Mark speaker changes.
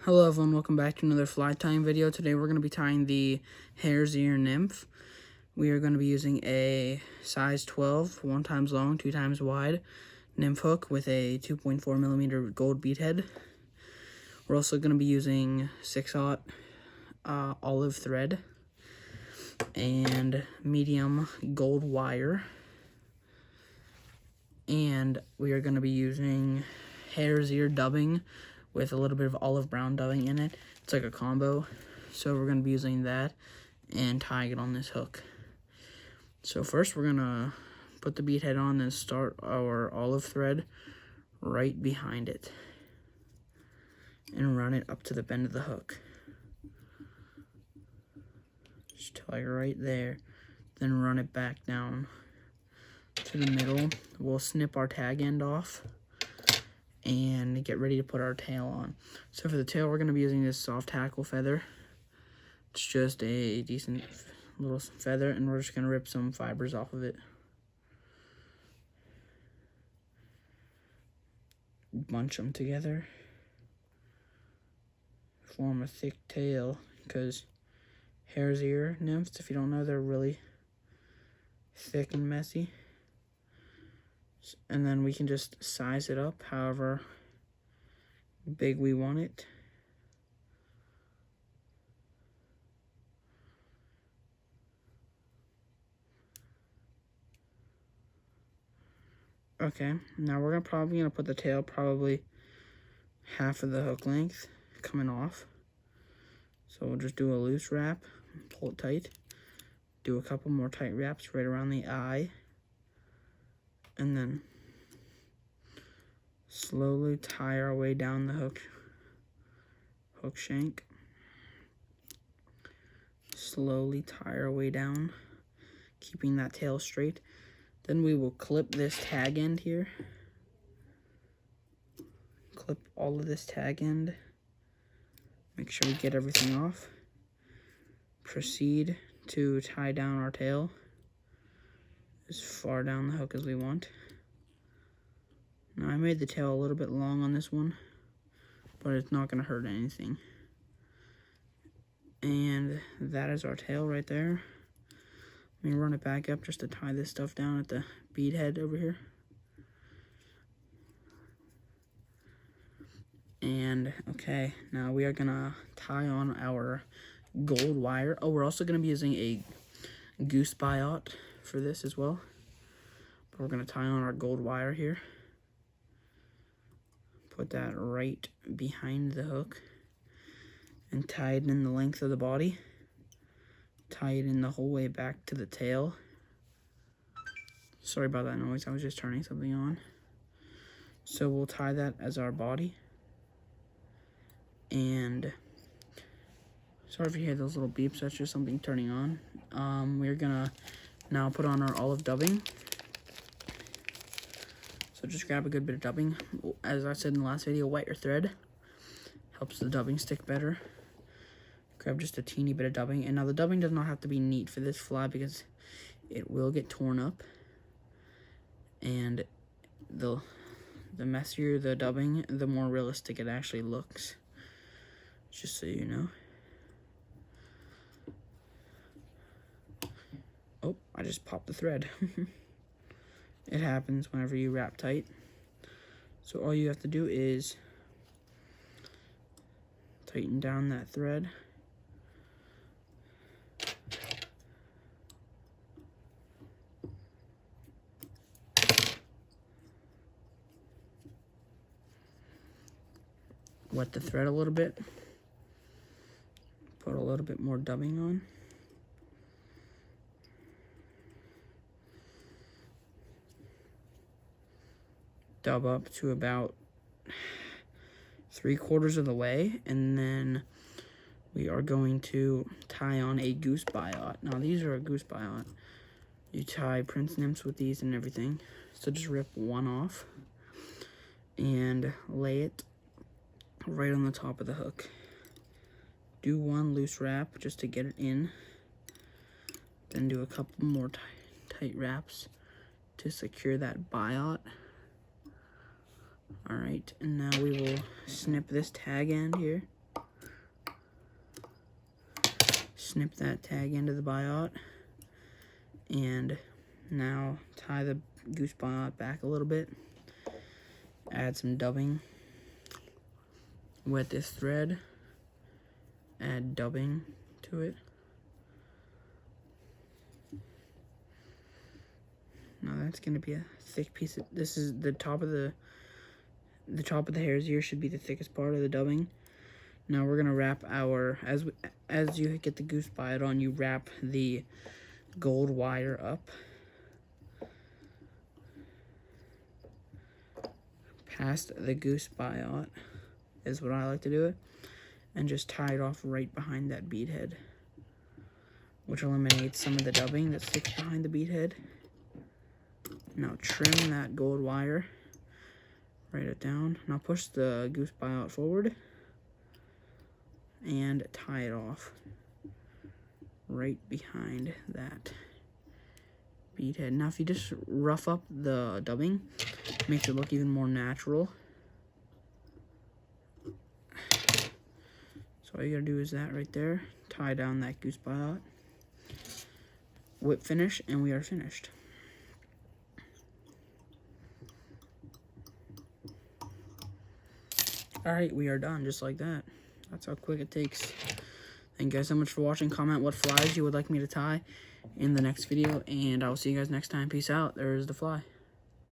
Speaker 1: Hello everyone, welcome back to another fly tying video. Today we're going to be tying the Hares Ear Nymph. We are going to be using a size 12, 1 times long, 2 times wide nymph hook with a 2.4 millimeter gold bead head. We're also going to be using 6/0 olive thread and medium gold wire. And we are going to be using hare's ear dubbing with a little bit of olive brown dubbing in it. It's like a combo. So we're going to be using that and tying it on this hook. So first we're going to put the bead head on and start our olive thread right behind it. And run it up to the bend of the hook. Just tie right there. Then run it back down to the middle. We'll snip our tag end off and get ready to put our tail on. So for the tail, we're going to be using this soft tackle feather. It's just a decent little feather, and we're just going to rip some fibers off of it. Bunch them together. Form a thick tail, because hare's ear nymphs, if you don't know, they're really thick and messy. And then we can just size it up however big we want it. Okay, now we're probably gonna put the tail probably half of the hook length coming off. So we'll just do a loose wrap, pull it tight, do a couple more tight wraps right around the eye, and then slowly tie our way down the hook shank. Slowly tie our way down, keeping that tail straight. Then we will clip this tag end here. Clip all of this tag end. Make sure we get everything off. Proceed to tie down our tail as far down the hook as we want. Now I made the tail a little bit long on this one, but it's not going to hurt anything. And that is our tail right there. Let me run it back up just to tie this stuff down at the bead head over here. And okay, now we are gonna tie on our gold wire. Oh, we're also gonna be using a goose biot for this as well. But we're gonna tie on our gold wire here. Put that right behind the hook and tie it in the length of the body. Tie it in the whole way back to the tail. Sorry about that noise, I was just turning something on. So we'll tie that as our body. And sorry if you hear those little beeps, that's just something turning on. We're gonna now put on our olive dubbing. So just grab a good bit of dubbing. As I said in the last video, wet your thread. Helps the dubbing stick better. Grab just a teeny bit of dubbing. And now the dubbing does not have to be neat for this fly because it will get torn up. And the messier the dubbing, the more realistic it actually looks. Just so you know. Oh, I just popped the thread. It happens whenever you wrap tight. So all you have to do is tighten down that thread. Wet the thread a little bit. Put a little bit more dubbing on. Dub up to about 3/4 of the way, and then we are going to tie on a goose biot. Now these are a goose biot. You tie prince nymphs with these and everything. So just rip one off and lay it right on the top of the hook. Do one loose wrap just to get it in. Then do a couple more tight wraps to secure that biot. Alright, and now we will snip this tag end here. snip that tag into the biot, and now tie the goose biot back a little bit. Add some dubbing. Wet this thread. Add dubbing to it. Now that's going to be a thick piece of, this is the top of the hare's ear should be the thickest part of the dubbing. Now we're going to wrap our, as you get the goose biot on, you wrap the gold wire up past the goose biot, is what I like to do it, and just tie it off right behind that bead head, which eliminates some of the dubbing that sticks behind the bead head. Now trim that gold wire, write it down. Now push the goose biot forward and tie it off right behind that bead head. Now if you just rough up the dubbing, it makes it look even more natural. So all you gotta do is that right there, tie down that goose biot, whip finish, and we are finished. Alright, we are done, just like that. That's how quick it takes. Thank you guys so much for watching. Comment what flies you would like me to tie in the next video, and I will see you guys next time. Peace out. There's the fly.